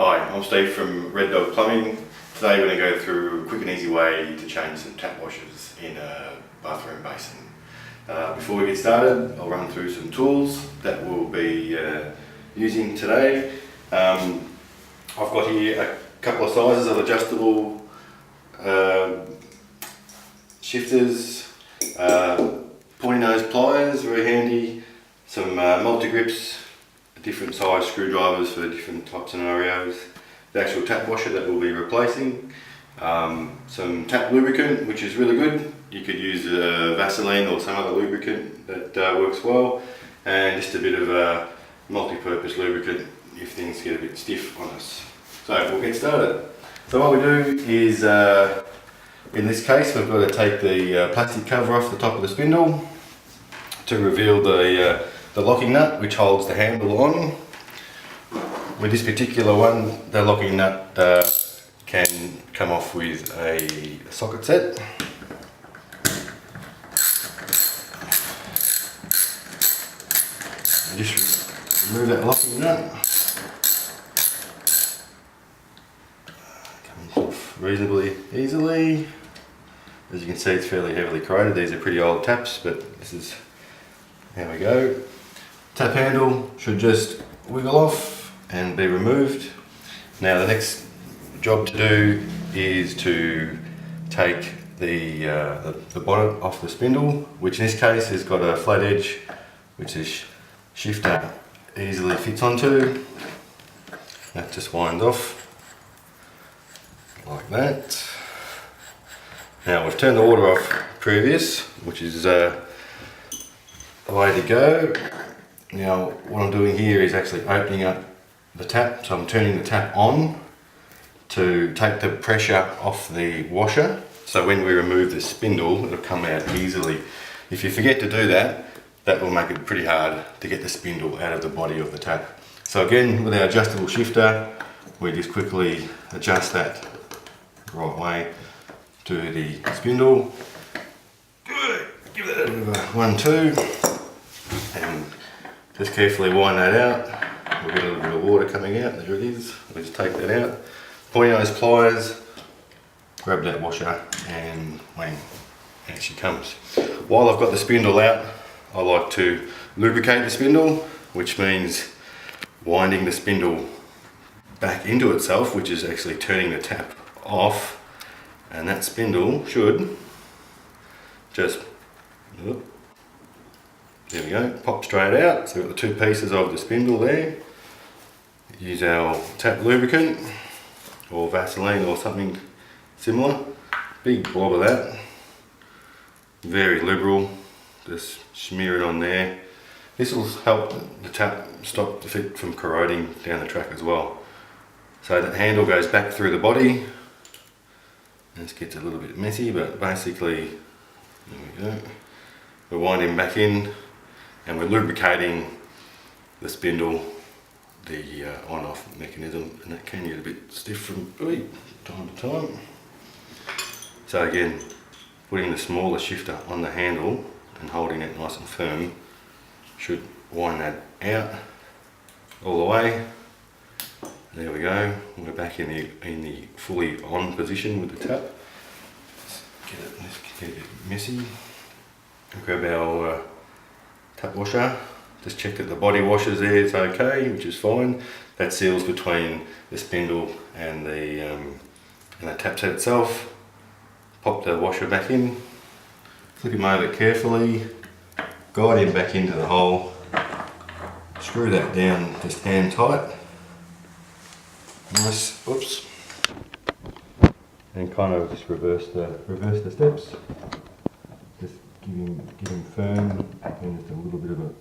Hi, I'm Steve from Red Dog Plumbing. Today we're going to go through a quick and easy way to change some tap washers in a bathroom basin. Before we get started, I'll run through some tools that we'll be using today. I've got here a couple of sizes of adjustable shifters, pointy nose pliers, very handy, some multi-grips, different size screwdrivers for different type scenarios, the actual tap washer that we'll be replacing, some tap lubricant which is really good. You could use Vaseline or some other lubricant that works well, and just a bit of a multi-purpose lubricant if things get a bit stiff on us. So we'll get started. So what we do is, in this case we've got to take the plastic cover off the top of the spindle to reveal the locking nut which holds the handle on. With this particular one, the locking nut can come off with a socket set. Just remove that locking nut. Comes off reasonably easily. As you can see, it's fairly heavily corroded. These are pretty old taps, but this is, there we go. Tap handle should just wiggle off and be removed. Now the next job to do is to take the bonnet off the spindle, which in this case has got a flat edge which this shifter easily fits onto. That just winds off like that. Now we've turned the water off previous, which is the way to go. Now what I'm doing here is actually opening up the tap, so I'm turning the tap on to take the pressure off the washer, so when we remove the spindle it'll come out easily. If you forget to do that, that will make it pretty hard to get the spindle out of the body of the tap. So again, with our adjustable shifter, we just quickly adjust that the right way to the spindle. Good. Give that a bit of a 1-2 and just carefully wind that out. We'll get a little bit of water coming out, there it is. We'll just take that out. Pointy nose pliers, grab that washer and whang, out she comes. While I've got the spindle out, I like to lubricate the spindle, which means winding the spindle back into itself, which is actually turning the tap off, and that spindle should just, there we go, pop straight out. So we've got the two pieces of the spindle there. Use our tap lubricant or Vaseline or something similar. Big blob of that. Very liberal. Just smear it on there. This will help the tap stop the fit from corroding down the track as well. So that handle goes back through the body. This gets a little bit messy, but basically, there we go. We're winding back in and we're lubricating the spindle, the on-off mechanism, and that can get a bit stiff from time to time. So again, putting the smaller shifter on the handle and holding it nice and firm should wind that out all the way. There we go. We're back in the fully on position with the tap. Let's get it messy. Grab our tap washer. Just check that the body washer's there, it's okay, which is fine. That seals between the spindle and the tap set itself. Pop the washer back in, flip him over carefully, guide him back into the hole, screw that down just hand tight. Nice, oops. And kind of just reverse the steps. Just give him firm and just a little bit of a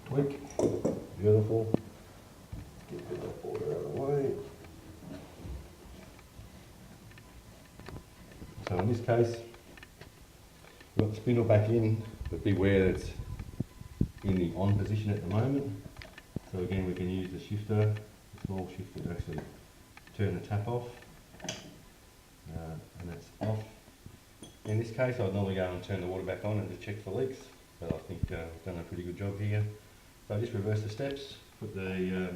tweak. Beautiful. Get a bit of water out of the way. So in this case, we've got the spindle back in, but beware that it's in the on position at the moment. So again, we can use the shifter, the small shifter, to actually turn the tap off. And that's off. In this case, I'd normally go and turn the water back on and just check for leaks, but I think I've done a pretty good job here. So just reverse the steps, put the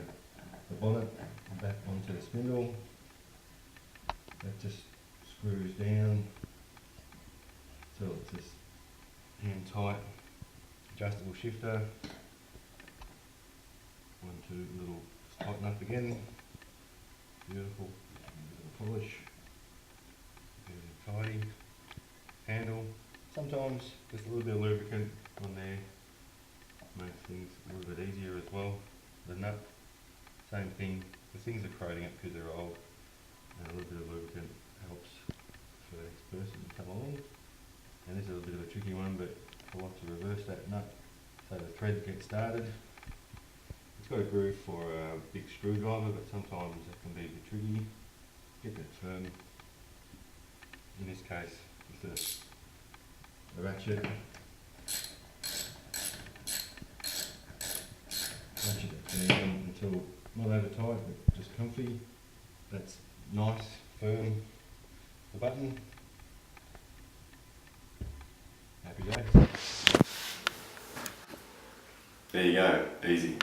the bonnet back onto the spindle. That just screws down till it's this hand tight adjustable shifter. 1, 2 little tighten up again. Beautiful. Little polish. Very tidy. Handle. Sometimes just a little bit of lubricant on there makes things a little bit easier as well. The nut, same thing. The things are corroding up because they're old, and a little bit of lubricant helps for the next person to come along. And this is a bit of a tricky one, but I like to reverse that nut so the thread gets started. It's got a groove for a big screwdriver, but sometimes it can be a bit tricky. Get that firm. In this case, with the ratchet. Ratchet it down until not over tight, but just comfy. That's nice, firm. The button. Happy days. There you go, easy.